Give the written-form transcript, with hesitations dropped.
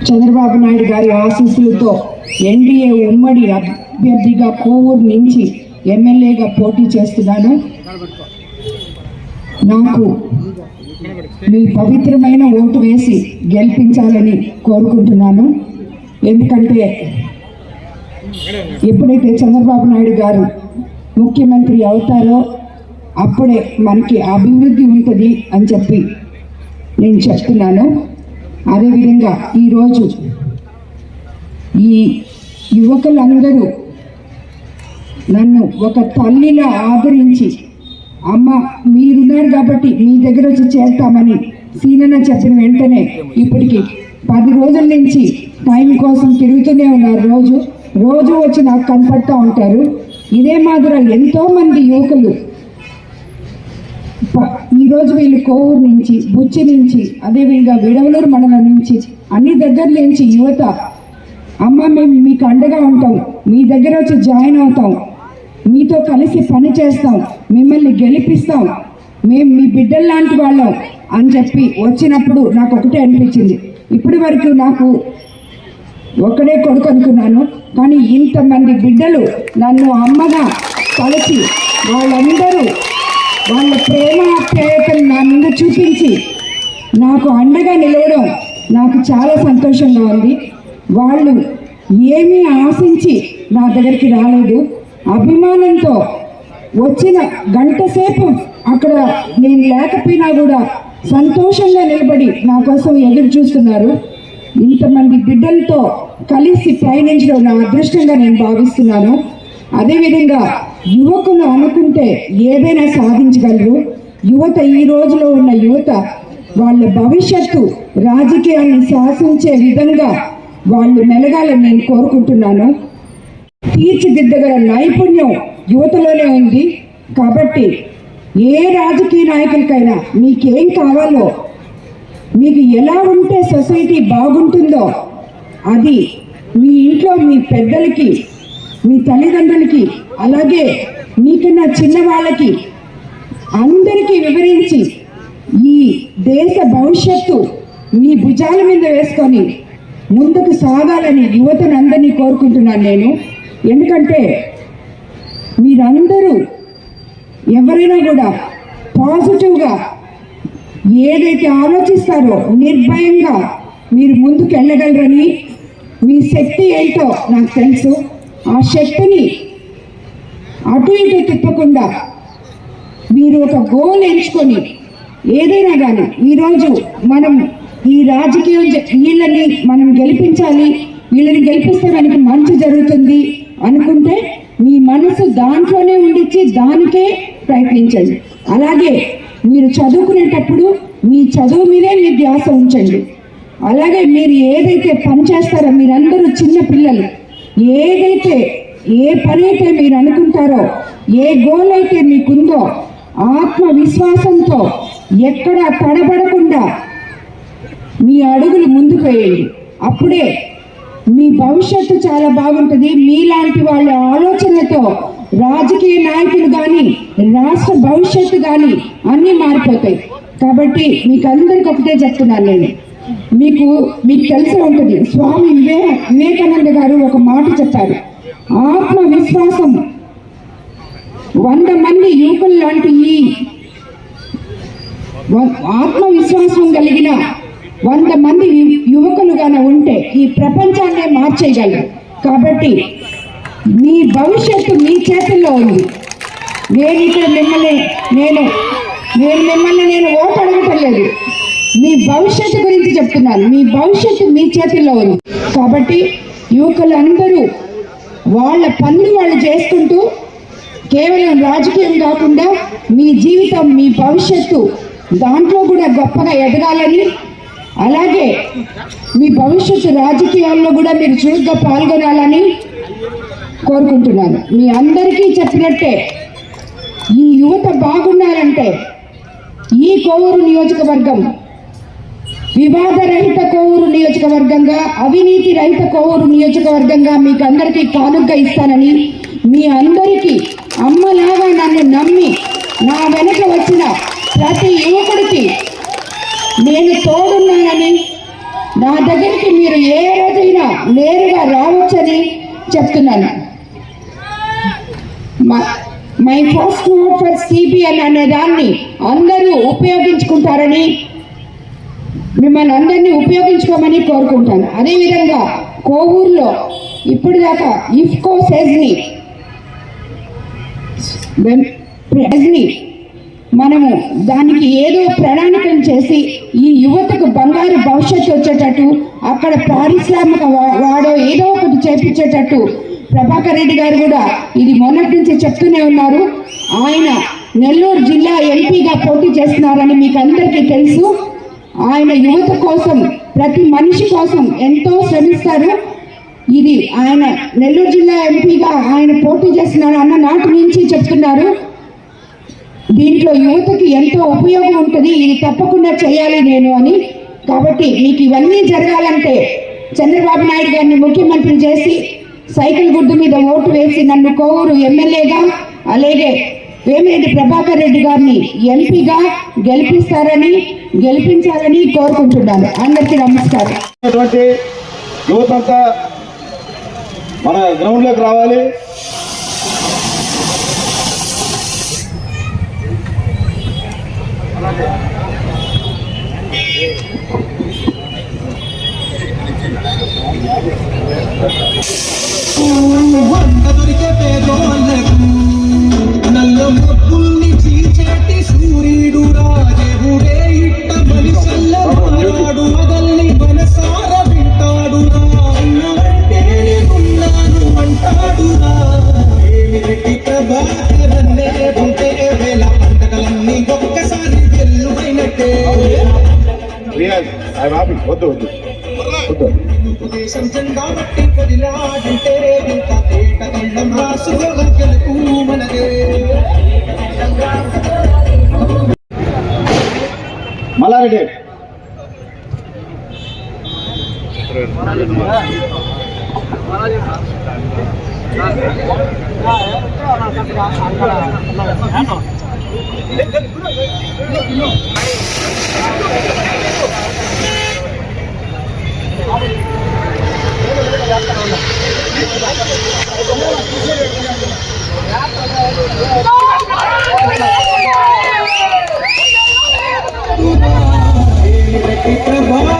చంద్రబాబు నాయుడు గారి ఆశీస్సులతో ఎన్డీఏ ఉమ్మడి అభ్యర్థిగా కోవూరు నుంచి ఎమ్మెల్యేగా పోటీ చేస్తున్నాను. నాకు మీ పవిత్రమైన ఓటు వేసి గెలిపించాలని కోరుకుంటున్నాను. ఎందుకంటే ఎప్పుడైతే చంద్రబాబు నాయుడు గారు ముఖ్యమంత్రి అవుతారో అప్పుడే మనకి అభివృద్ధి ఉంటుంది అని చెప్పి నేను చెప్తున్నాను. అదేవిధంగా ఈరోజు ఈ యువకులందరూ నన్ను ఒక తల్లిలా ఆదరించి, అమ్మ మీరున్నారు కాబట్టి మీ దగ్గర వచ్చి చేస్తామని సీనన్న చెప్పిన వెంటనే ఇప్పటికి 10 రోజుల నుంచి టైం కోసం తిరుగుతూనే ఉన్నారు. రోజు వచ్చి నాకు కనపడుతూ ఉంటారు. ఇదే మాదిరి ఎంతోమంది యువకులు ఈరోజు వీళ్ళు కోవూరు నుంచి, బుచ్చి నుంచి, అదేవిధంగా విడవలూరు మండలం నుంచి, అన్ని దగ్గర నుంచి యువత, అమ్మ మేము మీకు అండగా ఉంటాం, మీ దగ్గర వచ్చి జాయిన్ అవుతాం, మీతో కలిసి పని చేస్తాం, మిమ్మల్ని గెలిపిస్తాం, మేము మీ బిడ్డలు లాంటి వాళ్ళం అని చెప్పి వచ్చినప్పుడు నాకు ఒకటే అనిపించింది. ఇప్పటి వరకు నాకు ఒక్కడే కొడుకు అనుకున్నాను, కానీ ఇంతమంది బిడ్డలు నన్ను అమ్మగా కలిసి వాళ్ళందరూ వాళ్ళ ప్రేమ ఆప్యాయతను నా ముందు చూపించి నాకు అండగా నిలవడం నాకు చాలా సంతోషంగా ఉంది. వాళ్ళు ఏమీ ఆశించి నా దగ్గరికి రాలేదు. అభిమానంతో వచ్చిన గంట సేపు అక్కడ నేను లేకపోయినా కూడా సంతోషంగా నిలబడి నా కోసం ఎదురు చూస్తున్నారు. ఇంతమంది బిడ్డలతో కలిసి పయనించడం నా అదృష్టంగా నేను భావిస్తున్నాను. అదేవిధంగా యువకులు అనుకుంటే ఏదైనా సాధించగలరు. యువత, ఈ రోజులో ఉన్న యువత వాళ్ళ భవిష్యత్తు రాజకీయాన్ని శాసించే విధంగా వాళ్ళు మెలగాలని నేను కోరుకుంటున్నాను. తీర్చిదిద్దగల నైపుణ్యం యువతలోనే ఉంది. కాబట్టి ఏ రాజకీయ నాయకులకైనా మీకేం కావాలో, మీకు ఎలా ఉంటే సొసైటీ బాగుంటుందో అది మీ ఇంట్లో మీ పెద్దలకి, మీ తల్లిదండ్రులకి, అలాగే మీకన్నా చిన్నవాళ్ళకి అందరికీ వివరించి ఈ దేశ భవిష్యత్తు మీ భుజాల మీద వేసుకొని ముందుకు సాగాలని యువతను అందరినీ కోరుకుంటున్నాను నేను. ఎందుకంటే మీరందరూ ఎవరైనా కూడా పాజిటివ్గా ఏదైతే ఆలోచిస్తారో నిర్భయంగా మీరు ముందుకు వెళ్ళగలరని, మీ శక్తి ఏంటో నాకు తెలుసు. ఆ శక్తిని అటు ఇటు తిప్పకుండా మీరు ఒక గోల్ ఎంచుకొని ఏదైనా కానీ ఈరోజు మనం ఈ రాజకీయం వీళ్ళని మనం గెలిపించాలి, వీళ్ళని గెలిపిస్తే మనకి మంచి జరుగుతుంది అనుకుంటే మీ మనసు దాంట్లోనే ఉండిచ్చి దానికే ప్రయత్నించండి. అలాగే మీరు చదువుకునేటప్పుడు మీ చదువు మీదే మీ ధ్యాస ఉంచండి. అలాగే మీరు ఏదైతే పని చేస్తారో, మీరందరూ చిన్న పిల్లలు, ఏదైతే ఏ పని అయితే మీరు అనుకుంటారో, ఏ గోల్ అయితే మీకుందో ఆత్మవిశ్వాసంతో ఎక్కడ తడబడకుండా మీ అడుగులు ముందుకు వేయండి. అప్పుడే మీ భవిష్యత్తు చాలా బాగుంటుంది. మీలాంటి వాళ్ళ ఆలోచనలతో రాజకీయ నాయకులు కానీ, రాష్ట్ర భవిష్యత్తు కానీ అన్నీ మారిపోతాయి. కాబట్టి మీకు అందరికి ఒకటే చెప్తున్నాను నేను. మీకు తెలిసే ఉంటుంది, స్వామి వివేకానంద గారు ఒక మాట చెప్పారు. ఆత్మవిశ్వాసం 100 మంది యువకులు లాంటి ఈ ఆత్మవిశ్వాసం కలిగిన 100 మంది యువకులుగానే ఉంటే ఈ ప్రపంచాన్నే మార్చేయగలరు. కాబట్టి మీ భవిష్యత్తు మీ చేతుల్లో ఉంది. నేను ఇక్కడ మిమ్మల్ని ఓటు అడగటం లేదు, మీ భవిష్యత్తు గురించి చెప్తున్నాను. మీ భవిష్యత్తు మీ చేతుల్లో ఉంది. కాబట్టి యువకులందరూ వాళ్ళ పనులు వాళ్ళు చేసుకుంటూ కేవలం రాజకీయం కాకుండా మీ జీవితం, మీ భవిష్యత్తు దాంట్లో కూడా గొప్పగా ఎదగాలని, అలాగే మీ భవిష్యత్తు రాజకీయాల్లో కూడా మీరు చురుగ్గా పాల్గొనాలని కోరుకుంటున్నాను. మీ అందరికీ చెప్పినట్టే ఈ యువత బాగుండాలంటే ఈ కోవూరు నియోజకవర్గం వివాద రహిత కోవూరు నియోజకవర్గంగా, అవినీతి రహిత కోవూరు నియోజకవర్గంగా మీకు అందరికీ కానుకగా ఇస్తానని, మీ అందరికీ అమ్మలాగా నన్ను నమ్మి నా వెనక వచ్చిన ప్రతి యువకుడికి నేను తోడున్నానని నా దగ్గరికి మీరు ఏ రోజైనా నేరుగా రావచ్చని చెప్తున్నాను. My first vote for CPN అనే దాన్ని అందరూ ఉపయోగించుకుంటారని, మిమ్మల్ని అందరినీ ఉపయోగించుకోమని కోరుకుంటాను. అదేవిధంగా కోవూరులో ఇప్పటిదాకా ఇఫ్కో సెజ్ని మనము దానికి ఏదో ప్రణాళికలు చేసి ఈ యువతకు బంగారు భవిష్యత్తు వచ్చేటట్టు, అక్కడ పారిశ్రామిక వాడో ఏదో ఒకటి చేపించేటట్టు ప్రభాకర్ రెడ్డి గారు కూడా ఇది మొన్నటి నుంచి చెప్తూనే ఉన్నారు. ఆయన నెల్లూరు జిల్లా ఎంపీగా పోటీ చేస్తున్నారని మీకు అందరికీ తెలుసు. ఆయన యువత కోసం, ప్రతి మనిషి కోసం ఎంతో శ్రమిస్తారు. ఇది ఆయన నెల్లూరు జిల్లా ఎంపీగా ఆయన పోటీ చేస్తున్నారు అన్న నాటి నుంచి చెప్తున్నారు. దీంట్లో యువతకి ఎంతో ఉపయోగం ఉంటుంది, ఇది తప్పకుండా చేయాలి నేను అని. కాబట్టి మీకు ఇవన్నీ జరగాలంటే చంద్రబాబు నాయుడు గారిని ముఖ్యమంత్రి చేసి సైకిల్ గుర్తు మీద ఓటు వేసి నన్ను కోవూరు ఎమ్మెల్యేగా, అలాగే వేమిరెడ్డి ప్రభాకర్ రెడ్డి గారిని ఎంపీగా గెలిపించాలని కోరుకుంటున్నాను. అందరికీ నమస్కారం. యువతంతా మన గ్రౌండ్లోకి రావాలి. దొరికే పేదోళ్ళకు నల్ల మబ్బుల్ని చీచేటి సూర్యుడు రాజేవుడే ఇట్ట మనిషల్ల మారాడు మదల్ని మనసార వింటాడు అంటే ఉన్నాను అంటాడు ఏమిటి ప్రభాకరన్నే ఉంటే వేళ పంటలన్నీ ఒక్కసారి వెల్లువైనట్టే. వద్దు వద్దు వద్దు దేశం జెండా బట్టి కొదిలాడంటే ఇంత తేట కళ్ళం రాసుగా గెలుపు మనదే. మల్లారెడ్డి